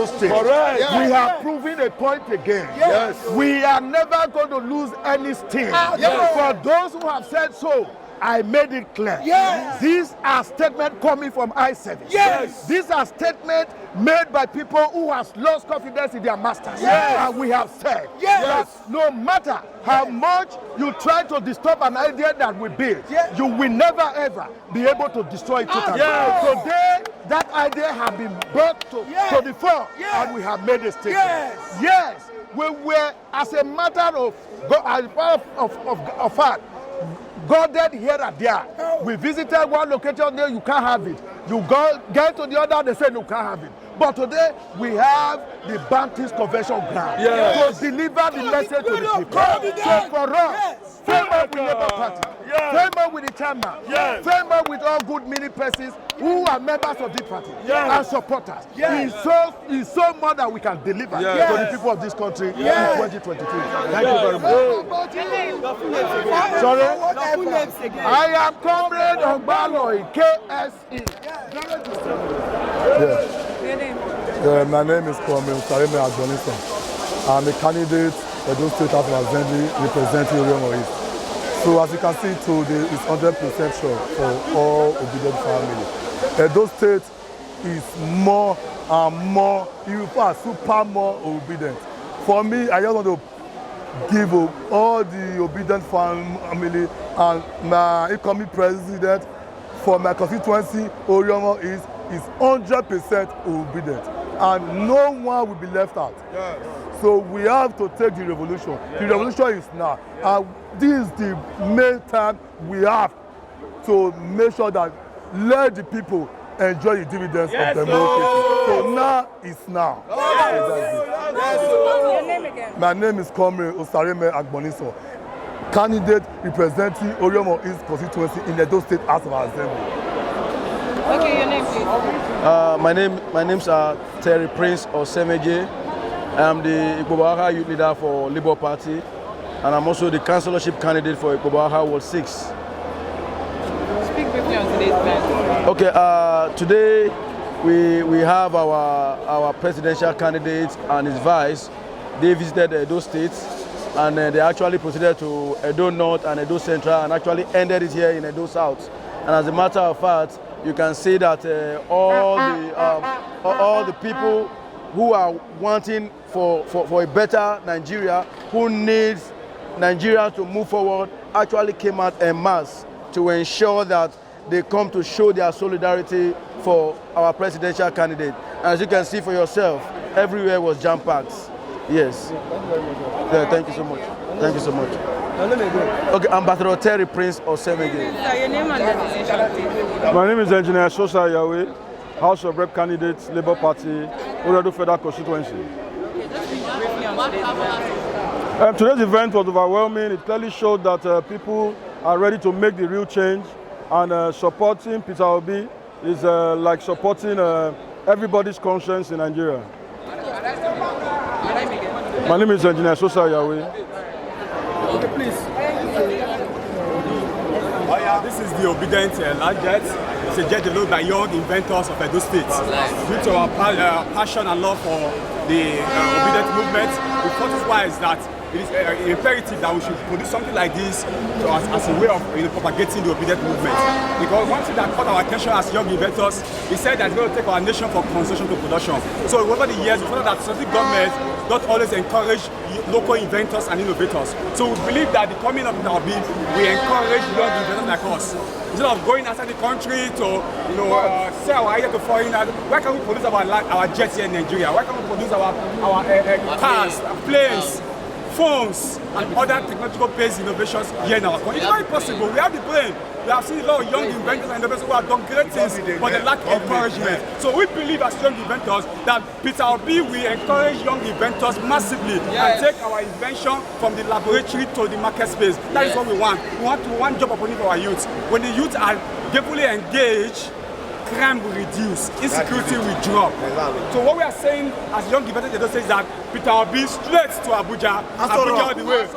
State. Correct. Yes. We have proven a point again. Yes. We are never going to lose any steam. Yes. For those who have said so, I made it clear. Yes. These are statements coming from I-Service. Yes. These are statements made by people who have lost confidence in their masters. Yes. And we have said Yes. that no matter how much you try to disturb an idea that we build, you will never ever be able to destroy it totally. Yes. Today, that idea has been brought to the fore, and we have made a statement. Yes, we were, as a matter of fact, guarded here and there. We visited one location there, you can't have it. You get to the other, they say you can't have it. But today, we have the Baptist Convention ground to deliver the message to the people. So for us, favor with Labour Party, favor with the chairman, favor with all good mini persons who are members of this party and supporters. It's so much that we can deliver to the people of this country in 2023. Thank you very much. Sorry? I am Comrade Ogbaloy, KSE. My name is Comrade SYMFONI Agbonison. I'm a candidate at Edo State House of Assembly representing Oriomo East. So as you can see today, it's 100% sure for all obedient family. Edo State is more and more, in fact, super more obedient. For me, I just want to give all the obedient family and my incoming president for my constituency, Oriomo East, is 100% obedient. And no one will be left out. So we have to take the revolution. The revolution is now. And this is the main time we have to make sure that let the people enjoy the dividends of democracy. So now is now. Your name again? My name is Comrade SYMFONI Agbonison, candidate representing Oriomo East constituency in the Edo State House of Assembly. Okay, your name, please. My name's Terry Prince Osemeje. I'm the Ikpobaha youth leader for Labour Party, and I'm also the councillorship candidate for Ikpobaha Ward 6. Speak briefly on today's event. Okay, today we have our presidential candidate and his vice. They visited Edo State, and they actually proceeded to Edo North and Edo Central, and actually ended it here in Edo South. And as a matter of fact, you can see that all the people who are wanting for a better Nigeria, who needs Nigeria to move forward, actually came out en masse to ensure that they come to show their solidarity for our presidential candidate. And as you can see for yourself, everywhere was jam-packed. Yes. Thank you so much. Thank you so much. Okay, Ambassador Terry Prince Osemeje. Your name and designation, please. My name is Engineer Sosa Yahweh, House of Rep candidate, Labour Party, Oredo Federal Constituency. Briefly on today's event. Today's event was overwhelming. It clearly showed that people are ready to make the real change, and supporting Peter Obi is like supporting everybody's conscience in Nigeria. My name is Engineer Sosa Yahweh. Okay, please. This is the obedient large jet. It's a jet developed by young inventors of Edo State. Due to our passion and love for the obedient movement, we thought it wise that it is imperative that we should produce something like this as a way of propagating the obedient movement. Because one thing that caught our attention as young inventors, he said that it's going to take our nation from consumption to production. So over the years, we found that the government not always encourage local inventors and innovators. So we believe that the coming of our bill will encourage young inventors like us. Instead of going outside the country to sell our idea to foreigners, why can't we produce our jets here in Nigeria? Why can't we produce our cars, planes, phones, and other technological-based innovations here in our country? It's very possible. We have the brain. We have seen a lot of young inventors and innovators who have done great things, but they lack encouragement. So we believe as young inventors that Peter Obi will encourage young inventors massively and take our invention from the laboratory to the market space. That is what we want. We want one job opportunity for our youth. When the youth are deeply engaged, crime will reduce, insecurity will drop. So what we are saying as young inventors is that Peter Obi straight to Abuja, Abuja all the way.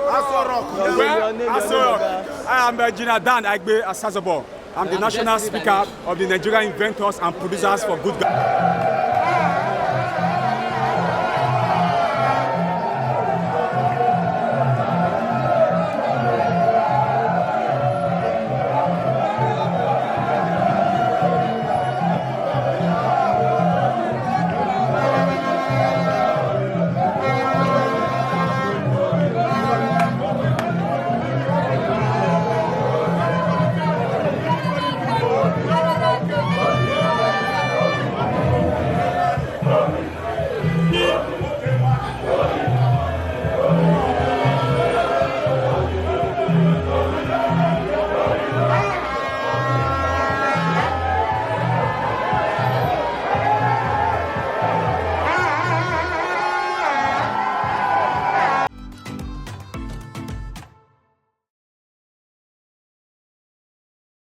I am Engineer Dan Agbe Asazabo. I'm the National Speaker of the Nigerian Inventors and Producers for Good Government.